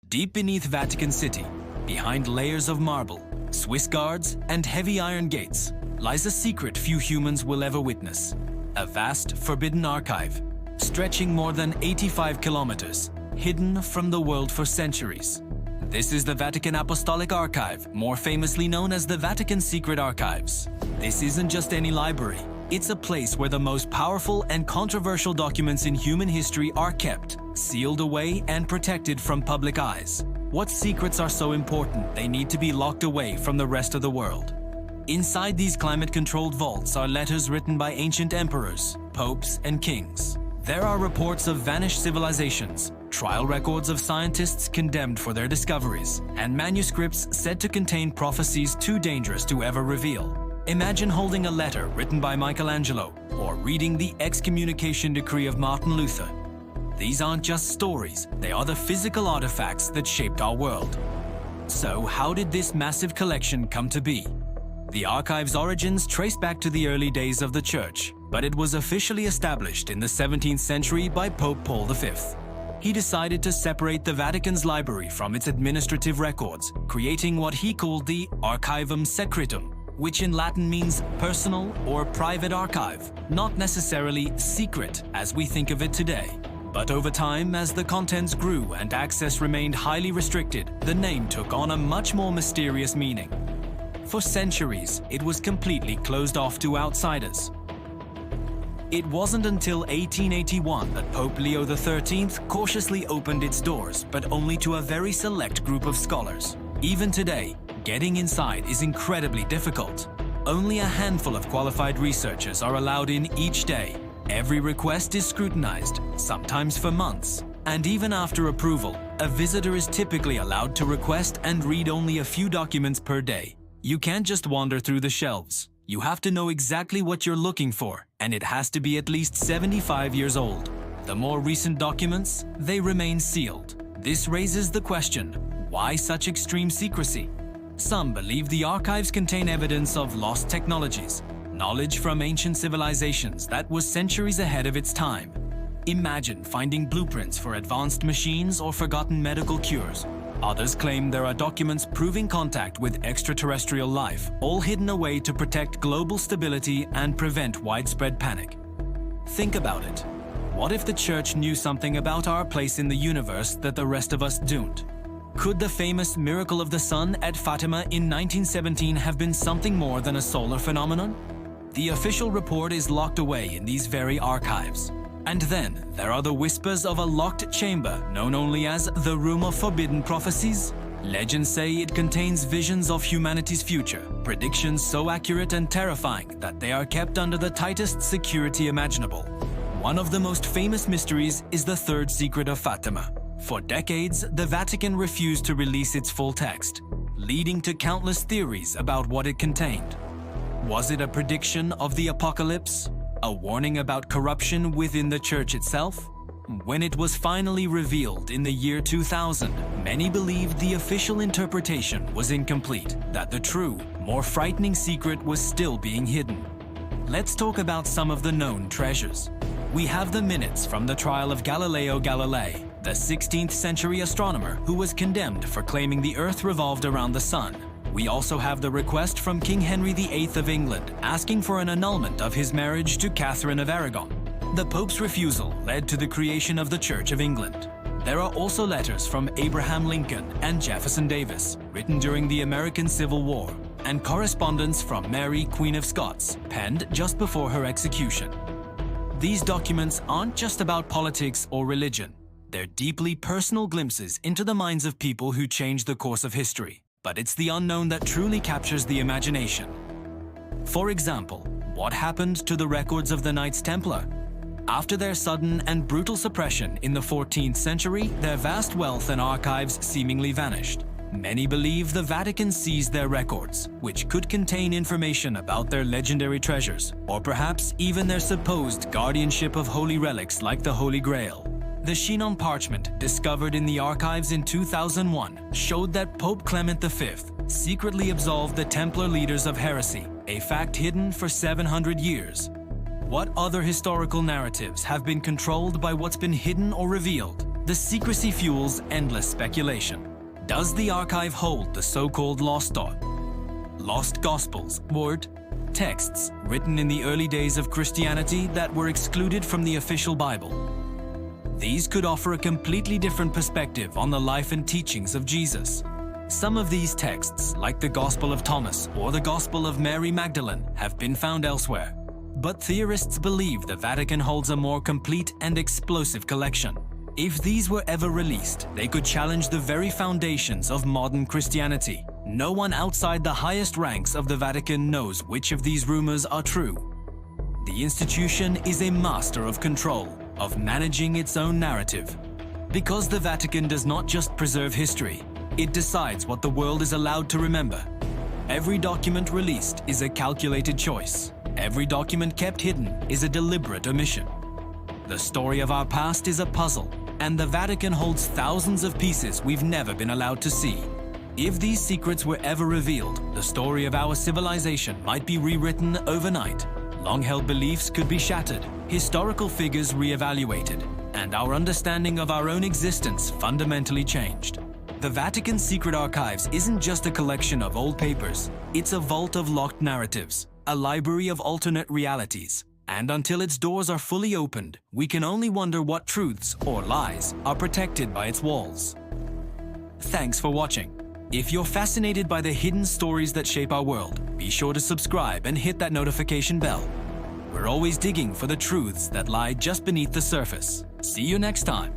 Deep beneath Vatican City, behind layers of marble, Swiss guards, and heavy iron gates, lies a secret few humans will ever witness. A vast, forbidden archive, stretching more than 85 kilometers, hidden from the world for centuries. This is the Vatican Apostolic Archive, more famously known as the Vatican Secret Archives. This isn't just any library. It's a place where the most powerful and controversial documents in human history are kept, sealed away and protected from public eyes. What secrets are so important they need to be locked away from the rest of the world? Inside these climate-controlled vaults are letters written by ancient emperors, popes, and kings. There are reports of vanished civilizations, trial records of scientists condemned for their discoveries, and manuscripts said to contain prophecies too dangerous to ever reveal. Imagine holding a letter written by Michelangelo or reading the excommunication decree of Martin Luther. These aren't just stories, they are the physical artifacts that shaped our world. So how did this massive collection come to be? The archive's origins trace back to the early days of the Church, but it was officially established in the 17th century by Pope Paul V. He decided to separate the Vatican's library from its administrative records, creating what he called the Archivum Secretum, which in Latin means personal or private archive, not necessarily secret as we think of it today. But over time, as the contents grew and access remained highly restricted, the name took on a much more mysterious meaning. For centuries, it was completely closed off to outsiders. It wasn't until 1881 that Pope Leo XIII cautiously opened its doors, but only to a very select group of scholars. Even today, getting inside is incredibly difficult. Only a handful of qualified researchers are allowed in each day. Every request is scrutinized, sometimes for months. And even after approval, a visitor is typically allowed to request and read only a few documents per day. You can't just wander through the shelves. You have to know exactly what you're looking for, and it has to be at least 75 years old. The more recent documents, they remain sealed. This raises the question, why such extreme secrecy? Some believe the archives contain evidence of lost technologies, knowledge from ancient civilizations that was centuries ahead of its time. Imagine finding blueprints for advanced machines or forgotten medical cures. Others claim there are documents proving contact with extraterrestrial life, all hidden away to protect global stability and prevent widespread panic. Think about it. What if the Church knew something about our place in the universe that the rest of us don't? Could the famous miracle of the sun at Fatima in 1917 have been something more than a solar phenomenon? The official report is locked away in these very archives. And then there are the whispers of a locked chamber known only as the Room of Forbidden Prophecies. Legends say it contains visions of humanity's future, predictions so accurate and terrifying that they are kept under the tightest security imaginable. One of the most famous mysteries is the third secret of Fatima. For decades, the Vatican refused to release its full text, leading to countless theories about what it contained. Was it a prediction of the apocalypse? A warning about corruption within the Church itself? When it was finally revealed in the year 2000, many believed the official interpretation was incomplete, that the true, more frightening secret was still being hidden. Let's talk about some of the known treasures. We have the minutes from the trial of Galileo Galilei, the 16th century astronomer who was condemned for claiming the Earth revolved around the Sun. We also have the request from King Henry VIII of England asking for an annulment of his marriage to Catherine of Aragon. The Pope's refusal led to the creation of the Church of England. There are also letters from Abraham Lincoln and Jefferson Davis, written during the American Civil War, and correspondence from Mary, Queen of Scots, penned just before her execution. These documents aren't just about politics or religion. They're deeply personal glimpses into the minds of people who changed the course of history. But it's the unknown that truly captures the imagination. For example, what happened to the records of the Knights Templar? After their sudden and brutal suppression in the 14th century, their vast wealth and archives seemingly vanished. Many believe the Vatican seized their records, which could contain information about their legendary treasures, or perhaps even their supposed guardianship of holy relics like the Holy Grail. The Chinon parchment, discovered in the archives in 2001, showed that Pope Clement V secretly absolved the Templar leaders of heresy, a fact hidden for 700 years. What other historical narratives have been controlled by what's been hidden or revealed? The secrecy fuels endless speculation. Does the archive hold the so-called lost Gospels, texts written in the early days of Christianity that were excluded from the official Bible? These could offer a completely different perspective on the life and teachings of Jesus. Some of these texts, like the Gospel of Thomas or the Gospel of Mary Magdalene, have been found elsewhere. But theorists believe the Vatican holds a more complete and explosive collection. If these were ever released, they could challenge the very foundations of modern Christianity. No one outside the highest ranks of the Vatican knows which of these rumors are true. The institution is a master of control, of managing its own narrative. Because the Vatican does not just preserve history, it decides what the world is allowed to remember. Every document released is a calculated choice. Every document kept hidden is a deliberate omission. The story of our past is a puzzle, and the Vatican holds thousands of pieces we've never been allowed to see. If these secrets were ever revealed, the story of our civilization might be rewritten overnight. Long-held beliefs could be shattered, historical figures re-evaluated, and our understanding of our own existence fundamentally changed. The Vatican's secret archives isn't just a collection of old papers, it's a vault of locked narratives, a library of alternate realities. And until its doors are fully opened, we can only wonder what truths or lies are protected by its walls. Thanks for watching. If you're fascinated by the hidden stories that shape our world, be sure to subscribe and hit that notification bell. We're always digging for the truths that lie just beneath the surface. See you next time.